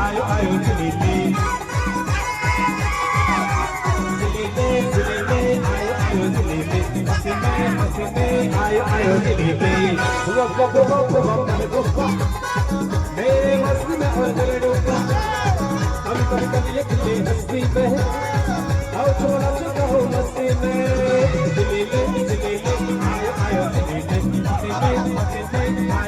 आयो आयो जलेबी जलेबी आयो आयो जलेबी मस्ती आयो आयो जलेबी मेरे मस्ती में और जले डूबा हम कभी एक ले हंसती में आओ छोड़ा चुका हो मस्ती में जलेबी आयो आयो जलेबी मस्ती